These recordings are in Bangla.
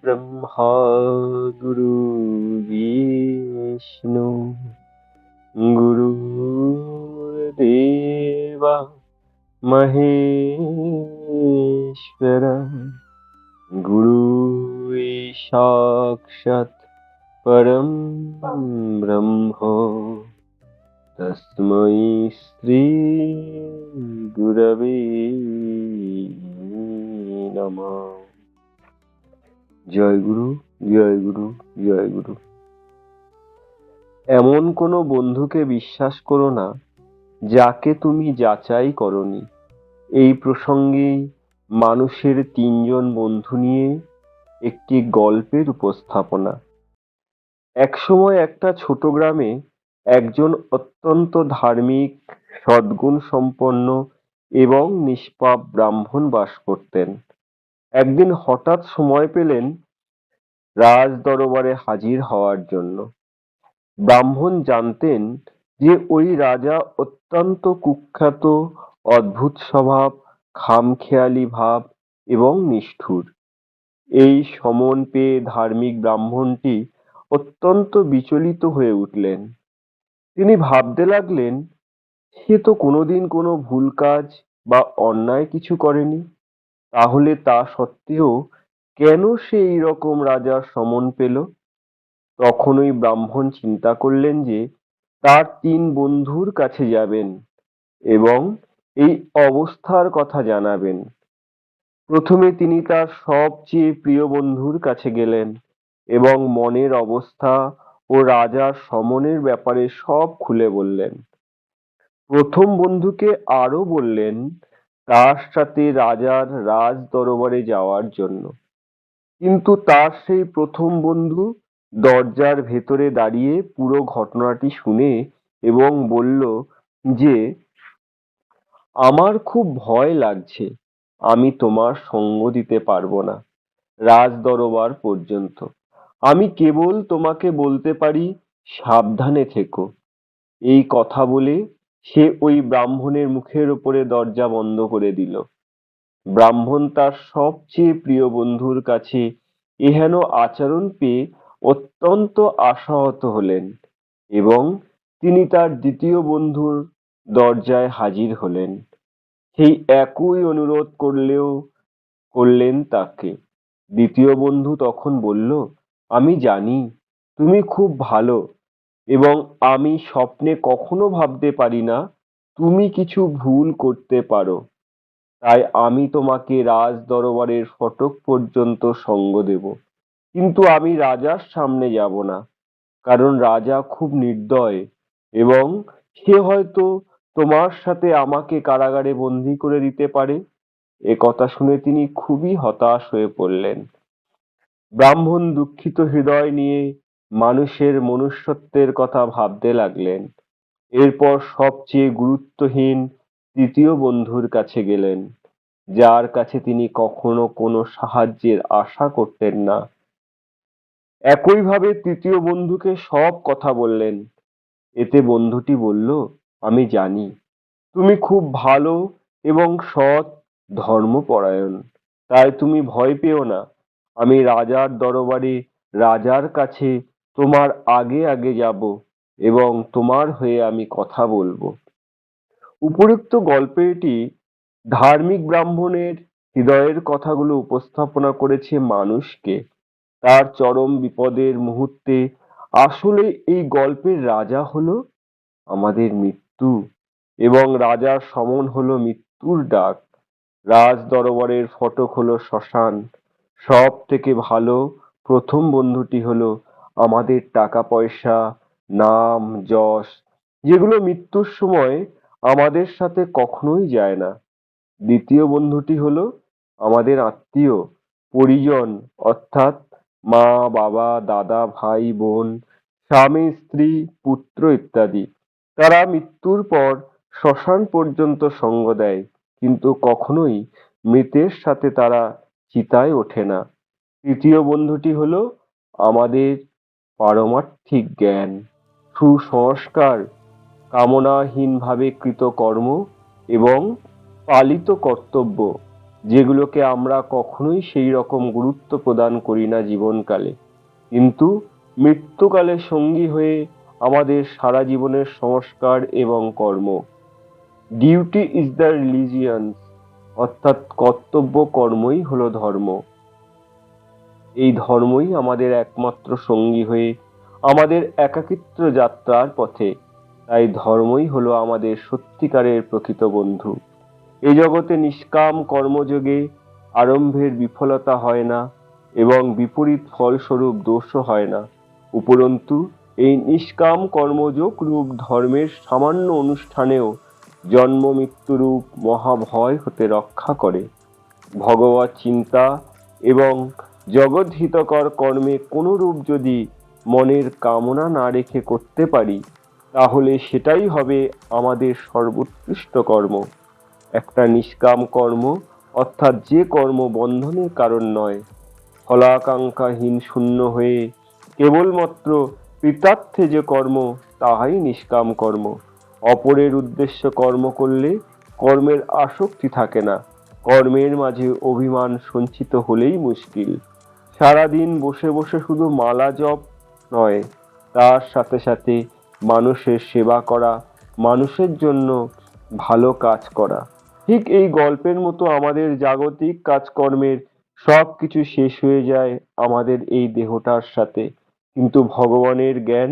ब्रह्मा गुरु विष्णु गुरुर्देवा महेश्वर गुरु साक्षात् परम ब्रह्म तस्मै श्री गुरवे नमः। জয় গুরু, জয় গুরু, জয় গুরু। এমন কোনো বন্ধুকে বিশ্বাস করো না যাকে তুমি যাচাই করনি। এই প্রসঙ্গে মানুষের তিনজন বন্ধু নিয়ে একটি গল্পের উপস্থাপনা। একসময় একটা ছোট গ্রামে একজন অত্যন্ত ধার্মিক, সদ্গুণ সম্পন্ন এবং নিষ্পাপ ব্রাহ্মণ বাস করতেন। একদিন হঠাৎ সময় পেলেন রাজ দরবারে হাজির হওয়ার জন্য। ব্রাহ্মণ জানতেন যে ওই রাজা অত্যন্ত কুখ্যাত, অদ্ভুত স্বভাব, খামখেয়ালি ভাব এবং নিষ্ঠুর। এই সমন পেয়ে ধার্মিক ব্রাহ্মণটি অত্যন্ত বিচলিত হয়ে উঠলেন। তিনি ভাবতে লাগলেন, সে তো কোনোদিন কোনো ভুল কাজ বা অন্যায় কিছু করেনি, তাহলে তা সত্ত্বেও কেন সে এইরকম রাজার সমন পেল? তখন ওই ব্রাহ্মণ চিন্তা করলেন যে তার তিন বন্ধুর কাছে যাবেন এবং এই অবস্থার কথা জানাবেন। প্রথমে তিনি তার সবচেয়ে প্রিয় বন্ধুর কাছে গেলেন এবং মনের অবস্থা ও রাজার সমনের ব্যাপারে সব খুলে বললেন। প্রথম বন্ধুকে আরো বললেন তার সাথে রাজার রাজ দরবারে যাওয়ার জন্য। কিন্তু তার সেই প্রথম বন্ধু দরজার ভেতরে দাঁড়িয়ে পুরো ঘটনাটি শুনে এবং বলল যে, আমার খুব ভয় লাগছে, আমি তোমার সঙ্গ দিতে পারবো না রাজ দরবার পর্যন্ত। আমি কেবল তোমাকে বলতে পারি, সাবধানে থেকো। এই কথা বলে সে ওই ব্রাহ্মণের মুখের উপরে দরজা বন্ধ করে দিল। ব্রাহ্মণ তার সবচেয়ে প্রিয় বন্ধুর কাছে এহেন আচরণ পেয়ে অত্যন্ত আশাহত হলেন এবং তিনি তার দ্বিতীয় বন্ধুর দরজায় হাজির হলেন। সেই একই অনুরোধ করলেন তাকে। দ্বিতীয় বন্ধু তখন বলল, আমি জানি তুমি খুব ভালো এবং আমি স্বপ্নে কখনো ভাবতে পারি না তুমি কিছু ভুল করতে পারো। তাই আমি তোমাকে রাজ দরবারের ফটক পর্যন্ত সঙ্গ দেব, কিন্তু আমি রাজার সামনে যাব না, কারণ রাজা খুব নির্দয় এবং সে হয়তো তোমার সাথে আমাকে কারাগারে বন্দী করে দিতে পারে। এ কথা শুনে তিনি খুবই হতাশ হয়ে পড়লেন। ব্রাহ্মণ দুঃখিত হৃদয় নিয়ে মানুষের মনুষ্যত্বের কথা ভাবতে লাগলেন। এরপর সবচেয়ে গুরুত্বহীন তৃতীয় বন্ধুর কাছে গেলেন, যার কাছে তিনি কখনো কোনো সাহায্যের আশা করতেন না। একইভাবে তৃতীয় বন্ধুকে সব কথা বললেন। এতে বন্ধুটি বলল, আমি জানি তুমি খুব ভালো এবং সৎ, ধর্মপরায়ণ, তাই তুমি ভয় পেও না। আমি রাজার দরবারে রাজার কাছে তোমার আগে আগে যাব এবং তোমার হয়ে আমি কথা বলবো। উপরোক্ত গল্পটি ধার্মিক ব্রাহ্মণের হৃদয়ের কথাগুলো উপস্থাপনা করেছে মানুষকে তার চরম বিপদের মুহূর্তে। আসলে এই গল্পের রাজা হলো আমাদের মৃত্যু এবং রাজার সমন হলো মৃত্যুর ডাক। রাজ দরবারের ফটক হলো শ্মশান। সব থেকে ভালো প্রথম বন্ধুটি হলো আমাদের টাকা পয়সা, নাম, যশ, যেগুলো মৃত্যুর সময় আমাদের সাথে কখনোই যায় না। দ্বিতীয় বন্ধুটি হলো আমাদের আত্মীয় পরিজন, অর্থাৎ মা, বাবা, দাদা, ভাই, বোন, স্বামী, স্ত্রী, পুত্র ইত্যাদি। তারা মৃত্যুর পর শ্মশান পর্যন্ত সঙ্গ দেয়, কিন্তু কখনোই মৃতের সাথে তারা চিতায় ওঠে না। তৃতীয় বন্ধুটি হলো আমাদের পারমার্থিক জ্ঞান, সুসংস্কার, কামনাহীনভাবে কৃত কর্ম এবং পালিত কর্তব্য, যেগুলোকে আমরা কখনোই সেই রকম গুরুত্ব প্রদান করি না জীবনকালে, কিন্তু মৃত্যুকালে সঙ্গী হয়ে আমাদের সারা জীবনের সংস্কার এবং কর্ম। ডিউটি ইজ দ্য রিলিজিয়ান, অর্থাৎ কর্তব্য কর্মই হলো ধর্ম। এই ধর্মই আমাদের একমাত্র সঙ্গী হয়ে আমাদের একাকিত্ব যাত্রার পথে। তাই ধর্মই হলো আমাদের সত্যিকারের প্রকৃত বন্ধু। এই জগতে নিষ্কাম কর্মযোগে আরম্ভের বিফলতা হয় না এবং বিপরীত ফলস্বরূপ দোষও হয় না। উপরন্তু এই নিষ্কাম কর্মযোগ রূপ ধর্মের সামান্য অনুষ্ঠানেও জন্ম মৃত্যুরূপ মহাভয় হতে রক্ষা করে। ভগবত চিন্তা এবং জগদ্হিতকর কর্মে কোনরূপ যদি মনের কামনা না রেখে করতে পারি, তাহলে সেটাই হবে আমাদের সর্বোৎকৃষ্ট কর্ম। একটা নিষ্কাম কর্ম অর্থাৎ যে কর্ম বন্ধনের কারণ নয়, ফলাকাঙ্ক্ষাহীন শূন্য হয়ে কেবলমাত্র কৃতার্থে যে কর্ম, তাহাই নিষ্কাম কর্ম। অপরের উদ্দেশ্যে কর্ম করলে কর্মের আসক্তি থাকে না, কর্মের মাঝে অভিমান সঞ্চিত হলেই মুশকিল। সারাদিন বসে বসে শুধু মালা জপ নয়, তার সাথে সাথে মানুষের সেবা করা, মানুষের জন্য ভালো কাজ করা। ঠিক এই গল্পের মতো আমাদের জাগতিক কাজকর্মের সবকিছু শেষ হয়ে যায় আমাদের এই দেহটার সাথে, কিন্তু ভগবানের জ্ঞান,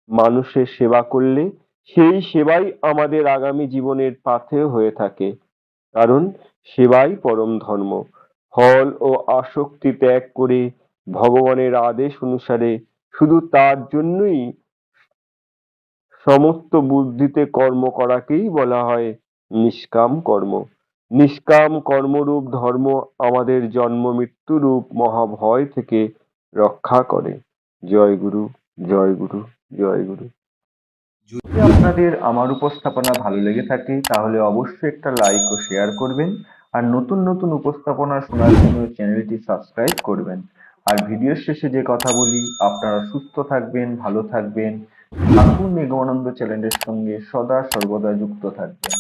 মানুষের সেবা করলে সেই সেবাই আমাদের আগামী জীবনের পাথেয় হয়ে থাকে। কারণ সেবাই পরম ধর্ম। ফল ও আসক্তি ত্যাগ করে ভগবানের আদেশ অনুসারে শুধু তার জন্যই সমস্ত বুদ্ধিতে কর্ম করাকেই বলা হয় নিষ্কাম কর্ম। নিষ্কাম কর্মরূপ ধর্ম আমাদের জন্ম মৃত্যুরূপ মহাভয় থেকে রক্ষা করে। জয় গুরু, জয় গুরু, জয় গুরু। যদি আপনাদের আমার উপস্থাপনা ভালো লেগে থাকে তাহলে অবশ্যই একটা লাইক ও শেয়ার করবেন, আর নতুন নতুন উপস্থাপনা শোনার জন্য চ্যানেলটি সাবস্ক্রাইব করবেন। আর ভিডিওর শেষে যে কথা বলি, আপনারা সুস্থ থাকবেন, ভালো থাকবেন, ঠাকুর নিগমানন্দ চ্যানেলের সঙ্গে সদা সর্বদা যুক্ত থাকবেন।